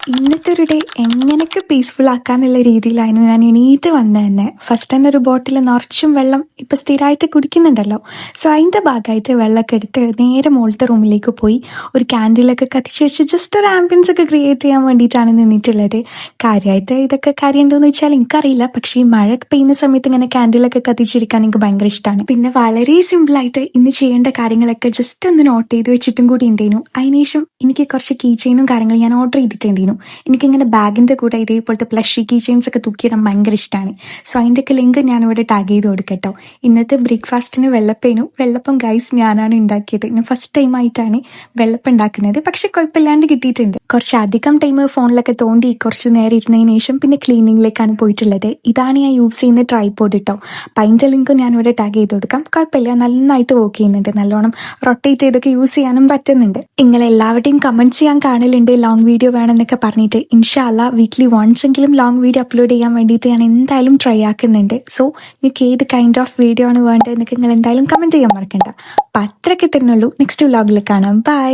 ഇന്നത്തെ ഒരു ഡേ എങ്ങനെയൊക്കെ പീസ്ഫുൾ ആക്കാന്നുള്ള രീതിയിലായിരുന്നു ഞാൻ എണീറ്റ് വന്നത് തന്നെ. ഫസ്റ്റ് തന്നെ ഒരു ബോട്ടിൽ നിറച്ചും വെള്ളം ഇപ്പം സ്ഥിരമായിട്ട് കുടിക്കുന്നുണ്ടല്ലോ. സോ അതിൻ്റെ ഭാഗമായിട്ട് വെള്ളമൊക്കെ എടുത്ത് നേരെ മുകളിലത്തെ റൂമിലേക്ക് പോയി ഒരു ക്യാൻഡിലൊക്കെ കത്തിച്ച് വെച്ച് ജസ്റ്റ് ഒരു ആംബിയൻസ് ഒക്കെ ക്രിയേറ്റ് ചെയ്യാൻ വേണ്ടിയിട്ടാണ് നിന്നിട്ടുള്ളത്. കാര്യമായിട്ട് ഇതൊക്കെ കാര്യമുണ്ടോയെന്ന് വെച്ചാൽ എനിക്കറിയില്ല, പക്ഷേ ഈ മഴ പെയ്യുന്ന സമയത്ത് ഇങ്ങനെ ക്യാൻഡിലൊക്കെ കത്തിച്ചിരിക്കാൻ എനിക്ക് ഭയങ്കര ഇഷ്ടമാണ്. പിന്നെ വളരെ സിമ്പിളായിട്ട് ഇന്ന് ചെയ്യേണ്ട കാര്യങ്ങളൊക്കെ ജസ്റ്റ് ഒന്ന് നോട്ട് ചെയ്ത് വെച്ചിട്ടും കൂടി ഉണ്ടായിരുന്നു. അതിനുശേഷം എനിക്ക് കുറച്ച് കീ ചെയിനും കാര്യങ്ങളും ഞാൻ ഓർഡർ ചെയ്തിട്ടുണ്ടായിരുന്നു. എനിക്കിങ്ങനെ ബാഗിൻ്റെ കൂടെ ഇതേപോലത്തെ പ്ലഷി കീ ചെയിൻസ് ഒക്കെ തൂക്കിയിടാൻ ഭയങ്കര ഇഷ്ടമാണ്. സോ അതിൻ്റെയൊക്കെ ലിങ്ക് ഞാനിവിടെ ടാഗ് ചെയ്ത് കൊടുക്കട്ടോ. ഇന്നത്തെ ബ്രേക്ക്ഫാസ്റ്റിന് വെള്ളപ്പം ഗൈസ് ഞാനാണ് ഉണ്ടാക്കിയത്. ഞാൻ ഫസ്റ്റ് ടൈം ആയിട്ടാണ് വെള്ളപ്പം ഉണ്ടാക്കുന്നത്, പക്ഷെ കുഴപ്പമില്ലാണ്ട് കിട്ടിയിട്ടുണ്ട്. കുറച്ച് അധികം ടൈം ഫോണിലൊക്കെ തോണ്ടി കുറച്ച് നേരം ഇരുന്നതിന് ശേഷം പിന്നെ ക്ലീനിങ്ങിലേക്കാണ് പോയിട്ടുള്ളത്. ഇതാണ് ഞാൻ യൂസ് ചെയ്യുന്ന ട്രൈപോഡ് കേട്ടോ. അപ്പം അതിൻ്റെ ലിങ്കും ഞാനിവിടെ ടാഗ് ചെയ്ത് കൊടുക്കാം. കുഴപ്പമില്ല, നന്നായിട്ട് വർക്ക് ചെയ്യുന്നുണ്ട്. നല്ലോണം റൊട്ടേറ്റ് ചെയ്തൊക്കെ യൂസ് ചെയ്യാനും പറ്റുന്നുണ്ട്. നിങ്ങളെല്ലാവരുടെയും കമൻറ്റ്സ് ഞാൻ കാണലുണ്ട് ലോങ് വീഡിയോ വേണമെന്നൊക്കെ പറഞ്ഞിട്ട്. ഇൻഷാ അല്ലാ വീക്ക്ലി വൺസ് എങ്കിലും ലോങ് വീഡിയോ അപ്ലോഡ് ചെയ്യാൻ വേണ്ടിയിട്ട് ഞാൻ എന്തായാലും ട്രൈ ആക്കുന്നുണ്ട്. സോ നിങ്ങൾക്ക് ഏത് കൈൻഡ് ഓഫ് വീഡിയോ ആണ് വേണ്ടതെന്നൊക്കെ നിങ്ങൾ എന്തായാലും കമൻറ്റ് ചെയ്യാൻ മറക്കണ്ട. അപ്പം അത്രയൊക്കെ തന്നെയുള്ളൂ. നെക്സ്റ്റ് വ്ലോഗിൽ കാണാം. ബൈ.